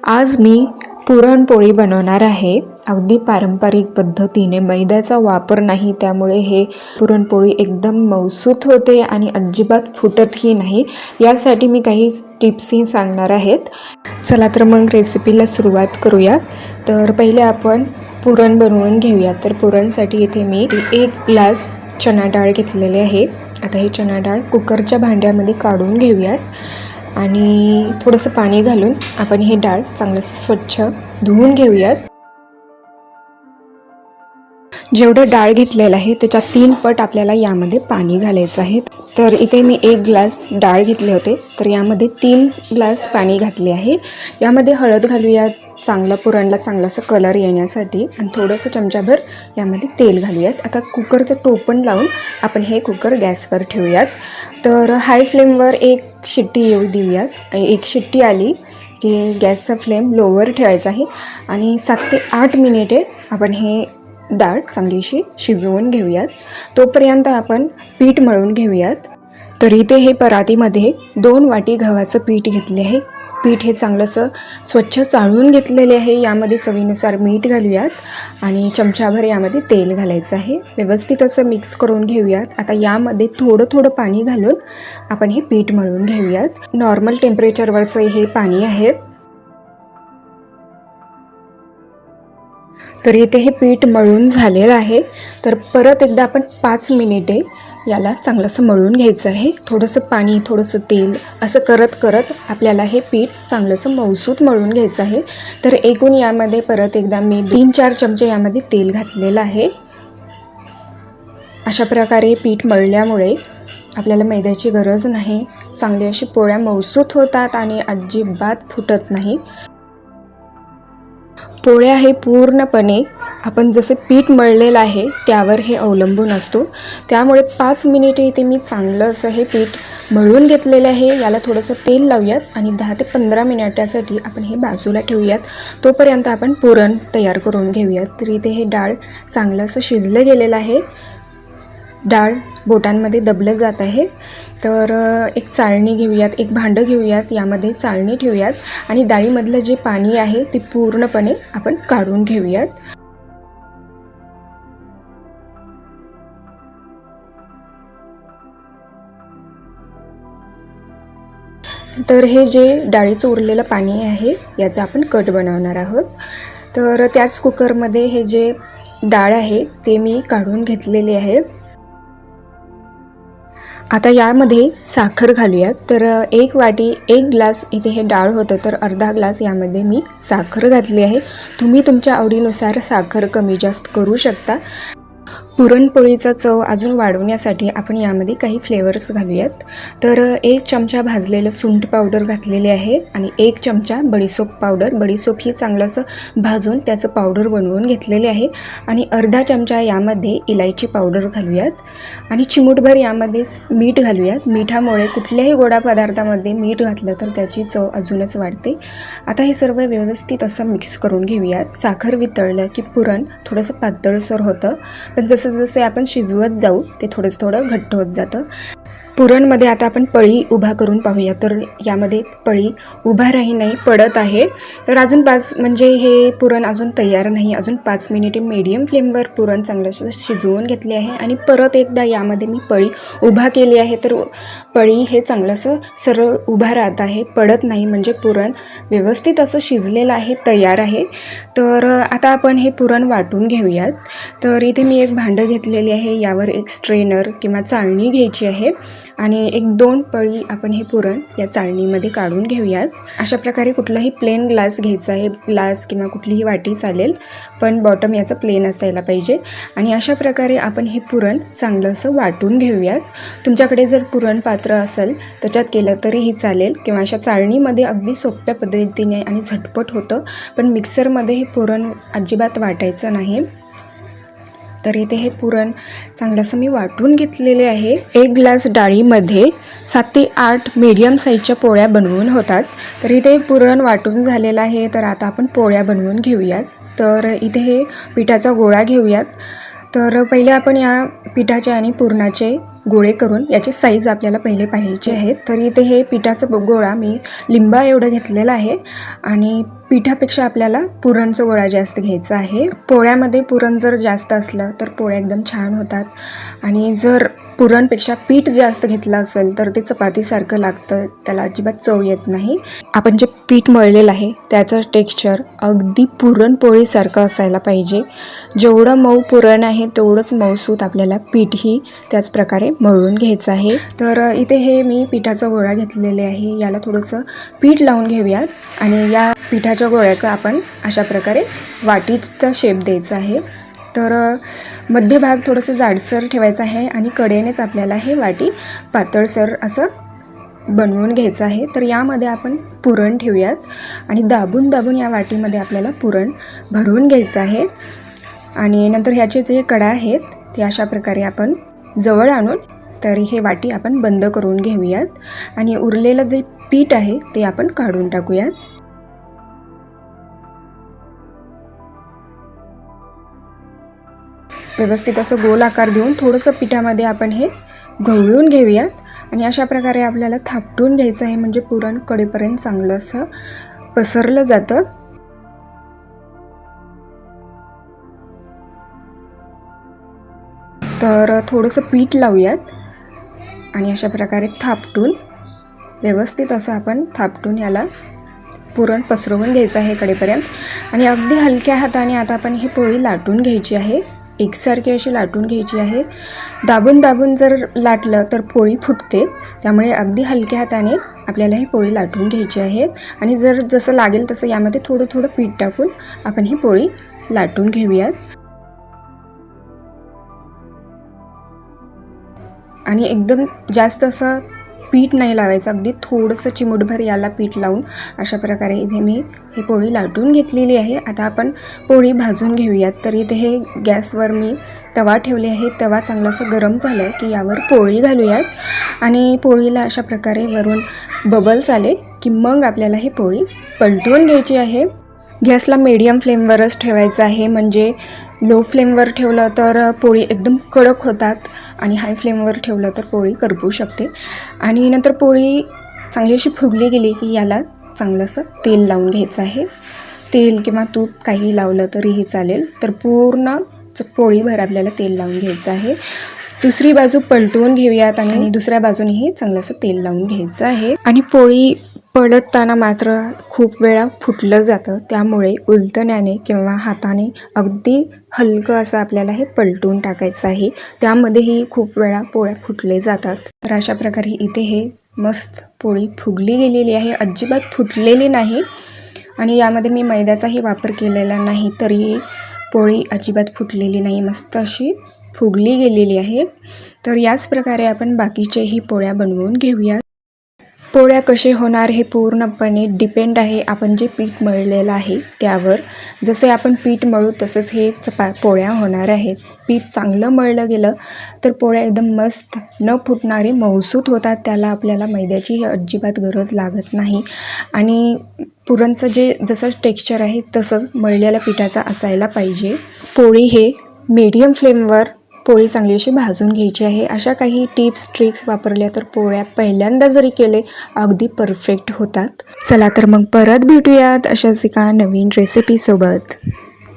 आज मी पुरणपोळी बनवणार आहे. अगदी पारंपरिक पद्धतीने मैद्याचा वापर नाही, त्यामुळे हे पुरणपोळी एकदम मऊसूत होते आणि अजिबात फुटतही नाही. यासाठी मी काही टिप्सही सांगणार आहेत. चला तर मग रेसिपीला सुरुवात करूया. तर पहिले आपण पुरण बनवून घेऊया. तर पुरणसाठी इथे मी 1 ग्लास चणा डाळ घेतलेली आहे. आता ही चणा डाळ कुकरच्या भांड्यामध्ये काढून घेऊयात आणि थोडंसं पाणी घालून आपण ही डाळ चांगलंसं स्वच्छ धुवून घेऊयात. जेवढं डाळ घेतलेलं आहे त्याच्या 3 पट आपल्याला यामध्ये पाणी घालायचं आहे. तर इथे मी 1 ग्लास डाळ घेतले होते, तर यामध्ये 3 ग्लास पाणी घातले आहे. यामध्ये हळद घालूयात, चांगला पुरणला चांगलासा कलर येण्यासाठी, आणि थोडंसं चमचाभर यामध्ये तेल घालूयात. आता कुकरचं टोपण लावून आपण हे कुकर गॅसवर ठेवूयात. तर हाय फ्लेमवर 1 शिट्टी येऊ देऊयात. 1 शिट्टी आली की गॅसचा फ्लेम लोवर ठेवायचा आहे आणि 7 ते 8 मिनिटे आपण हे डाळ चांगलीशी शिजवून घेऊयात. तोपर्यंत आपण पीठ मळून घेऊयात. तर इथे हे परातीमध्ये 2 वाटी गव्हाचं पीठ घेतले आहे. पीठ हे चांगलंसं स्वच्छ चाळून घेतलेले आहे. यामध्ये चवीनुसार मीठ घालूयात आणि चमचाभर यामध्ये तेल घालायचं आहे. व्यवस्थित असं मिक्स करून घेऊयात. आता यामध्ये थोडं थोडं पाणी घालून आपण हे पीठ मळून घेऊयात. नॉर्मल टेम्परेचरवरचं हे पाणी आहे. तर इथे हे पीठ मळून झालेलं आहे. तर परत एकदा आपण 5 मिनिटे याला चांगलंसं मळून घ्यायचं आहे. थोडंसं पाणी, थोडंसं तेल असं करत करत आपल्याला हे पीठ चांगलंसं मऊसूत मळून घ्यायचं आहे. तर एकूण यामध्ये परत एकदा मी 3-4 चमचे यामध्ये तेल घातलेलं आहे. अशा प्रकारे पीठ मळल्यामुळे आपल्याला मैद्याची गरज नाही. चांगली अशी पोळ्या मऊसूत होतात आणि अजिबात फुटत नाही. पोळ्या हे पूर्णपणे आपण जसे पीठ मळलेलं आहे त्यावर हे अवलंबून असतो. त्यामुळे 5 मिनिटे इथे मी चांगलं असं हे पीठ मळून घेतलेलं आहे. याला थोडंसं तेल लावूयात आणि 10 ते 15 मिनिटासाठी आपण हे बाजूला ठेवूयात. तोपर्यंत आपण पुरण तयार करून घेऊयात. तर इथे हे डाळ चांगलं असं शिजलं गेलेलं आहे. डाळ बोटांमध्ये दबलं जात आहे. तर एक चाळणी घेऊयात, एक भांडं घेऊयात, यामध्ये चाळणी ठेवूयात आणि डाळीमधलं जे पाणी आहे ते पूर्णपणे आपण काढून घेऊयात. तर हे जे डाळीचं उरलेलं पाणी आहे याचा आपण कट बनवणार आहोत. तर त्याच कुकरमध्ये हे जे डाळ आहे ते मी काढून घेतलेले आहे. आता यामध्ये साखर घालूयात. तर 1 वाटी 1 ग्लास इथे हे डाळ होतं, तर अर्धा ग्लास यामध्ये मी साखर घातली आहे. तुम्ही तुमच्या आवडीनुसार साखर कमी जास्त करू शकता. पुरणपोळीचा चव अजून वाढवण्यासाठी आपण यामध्ये काही फ्लेवर्स घालूयात. तर 1 चमचा भाजलेलं सुंठ पावडर घातलेले आहे आणि 1 चमचा बडीशोप पावडर. बडीशोप ही चांगलं असं भाजून त्याचं पावडर बनवून घेतलेले आहे आणि अर्धा चमचा यामध्ये इलायची पावडर घालूयात आणि चिमूटभर यामध्ये मीठ घालूयात. मिठामुळे कुठल्याही गोडा पदार्थामध्ये मीठ घातलं तर त्याची चव अजूनच वाढते. आता हे सर्व व्यवस्थित असं मिक्स करून घेऊयात. साखर वितळलं की पुरण थोडंसं पातळसर होतं, पण जसे आपण शिजवत जाऊ ते थोडं घट्ट होत जातं. पुरणमध्ये आता आपण पळी उभा करून पाहूया. तर यामध्ये पळी उभा राही नाही, पडत आहे. तर अजून 5 म्हणजे हे पुरण अजून तयार नाही. अजून 5 मिनिटे मीडियम फ्लेमवर पुरण चांगलं शिजवून घेतले आहे आणि परत एकदा यामध्ये मी पळी उभा केली आहे. तर पळी हे चांगलंसं सरळ उभा राहत आहे, पडत नाही, म्हणजे पुरण व्यवस्थित असं शिजलेलं आहे, तयार आहे. तर आता आपण हे पुरण वाटून घेऊयात. तर इथे मी एक भांडं घेतलेले आहे. यावर एक स्ट्रेनर किंवा चाळणी घ्यायची आहे आणि 1-2 पळी आपण हे पुरण या चाळणीमध्ये काढून घेऊयात. अशा प्रकारे कुठलाही प्लेन ग्लास घ्यायचा आहे. ग्लास किंवा कुठलीही वाटी चालेल, पण बॉटम याचं प्लेन असायला पाहिजे. आणि अशा प्रकारे आपण हे पुरण चांगलं असं वाटून घेऊयात. तुमच्याकडे जर पुरण पात्र असेल त्याच्यात केलं तरीही चालेल किंवा अशा चाळणीमध्ये अगदी सोप्या पद्धतीने आणि झटपट होतं. पण मिक्सरमध्ये हे पुरण अजिबात वाटायचं नाही. तर इथे हे पुरण चांगलं असं मी वाटून घेतलेले आहे. 1 ग्लास डाळीमध्ये 7 ते 8 मीडियम साईजच्या पोळ्या बनवून होतात. तर इथे पुरण वाटून झालेलं आहे. तर आता आपण पोळ्या बनवून घेऊयात. तर इथे हे पिठाचा गोळा घेऊयात. तर पहिले आपण या पिठाचे आणि पुरणाचे गोळे करून याची साईज आपल्याला पहिले पाहायची आहे. तर इथे हे पिठाचं गोळा मी लिंबा एवढं घेतलेला आहे आणि पिठापेक्षा आपल्याला पुरणचा गोळा जास्त घ्यायचा आहे. पोळ्यामध्ये पुरण जर जास्त असलं तर पोळ्या एकदम छान होतात आणि जर पुरणपेक्षा पीठ जास्त घेतलं असेल तर ते चपातीसारखं लागतं, त्याला अजिबात चव येत नाही. आपण जे पीठ मळलेलं आहे त्याचं टेक्स्चर अगदी पुरणपोळीसारखं असायला पाहिजे. जेवढं मऊ पुरण आहे तेवढंच मऊसूत आपल्याला पीठही त्याच प्रकारे मळून घ्यायचं आहे. तर इथे हे मी पिठाचा गोळा घेतलेले आहे. याला थोडंसं पीठ लावून घेऊयात आणि या पिठाच्या गोळ्याचा आपण अशा प्रकारे वाटीचा शेप द्यायचा आहे. तर मध्यभाग थोडंसं जाडसर ठेवायचं आहे आणि कडेनेच आपल्याला हे वाटी पातळसर असं बनवून घ्यायचं आहे. तर यामध्ये आपण पुरण ठेवूयात आणि दाबून दाबून या वाटीमध्ये आपल्याला पुरण भरून घ्यायचं आहे. आणि नंतर ह्याचे जे कडा आहेत ते अशा प्रकारे आपण जवळ आणून तर हे वाटी आपण बंद करून घेऊयात आणि उरलेलं जे पीठ आहे ते आपण काढून टाकूयात. व्यवस्थित असं गोल आकार देऊन थोडंसं पिठामध्ये आपण हे घवळून घेऊयात आणि अशा प्रकारे आपल्याला थापटून घ्यायचं आहे, म्हणजे पुरण कडेपर्यंत चांगलं असं पसरलं जातं. तर थोडंसं पीठ लावूयात आणि अशा प्रकारे थापटून व्यवस्थित असं आपण थापटून याला पुरण पसरवून घ्यायचं आहे कडेपर्यंत आणि अगदी हलक्या हाताने आता आपण ही पोळी लाटून घ्यायची आहे. एकसारखी अशी लाटून घ्यायची आहे. दाबून दाबून जर लाटलं तर पोळी फुटते, त्यामुळे अगदी हलक्या हाताने आपल्याला ही पोळी लाटून घ्यायची आहे. आणि जर जसं लागेल तसं यामध्ये थोडं थोडं पीठ टाकून आपण ही पोळी लाटून घेऊयात. आणि एकदम जास्त असं पीठ नाही लावायचं, अगदी थोडंसं चिमूटभर याला पीठ लावून अशा प्रकारे इथे मी ही पोळी लाटून घेतलेली आहे. आता आपण पोळी भाजून घेऊयात. तर इथे हे गॅसवर मी तवा ठेवले आहे. तवा चांगलासा गरम झाला की यावर पोळी घालूयात आणि पोळीला अशा प्रकारे वरून बबल्स आले की मग आपल्याला ही पोळी पलटवून घ्यायची आहे. गॅसला मीडियम फ्लेमवरच ठेवायचं आहे, म्हणजे लो फ्लेमवर ठेवलं तर पोळी एकदम कडक होतात आणि हाय फ्लेमवर ठेवलं तर पोळी करपू शकते. आणि नंतर पोळी चांगली अशी फुगली गेली की याला चांगलंसं तेल लावून घ्यायचं आहे. तेल किंवा तूप काही लावलं तरीही चालेल. तर पूर्ण पोळीभर आपल्याला तेल लावून घ्यायचं आहे. दुसरी बाजू पलटवून घेऊयात आणि दुसऱ्या बाजूनेही चांगलंसं तेल लावून घ्यायचं आहे. आणि पोळी पलटताना मात्र खूप वेळा फुटलं जातं, त्यामुळे उलटण्याने किंवा हाताने अगदी हलकं असं आपल्याला हे पलटून टाकायचं आहे. त्यामध्येही खूप वेळा पोळ्या फुटले जातात. तर अशा प्रकारे इथे हे मस्त पोळी फुगली गेलेली आहे, अजिबात फुटलेली नाही. आणि यामध्ये मी मैद्याचाही वापर केलेला नाही, तरीही पोळी अजिबात फुटलेली नाही, मस्त अशी फुगली गेलेली आहे. तर याच प्रकारे आपण बाकीचेही पोळ्या बनवून घेऊया. पोळ्या कसे होणार हे पूर्णपणे डिपेंड आहे आपण जे पीठ मळलेलं आहे त्यावर. जसे आपण पीठ मळू तसंच हे पोळ्या होणार आहेत. पीठ चांगलं मळलं गेलं तर पोळ्या एकदम मस्त न फुटणारे मऊसूत होतात. त्याला आपल्याला मैद्याची अजिबात गरज लागत नाही. आणि पुरणचं जे जसं टेक्स्चर आहे तसं मळलेल्या पिठाचा असायला पाहिजे. पोळी हे मीडियम फ्लेमवर पोळी चांगली अशी भाजून घ्यायची आहे. अशा काही टिप्स ट्रिक्स वापरल्या तर पोळ्या पहिल्यांदा जरी केले अगदी परफेक्ट होतात. चला तर मग परत भेटूयात अशाच एका नवीन रेसिपीसोबत.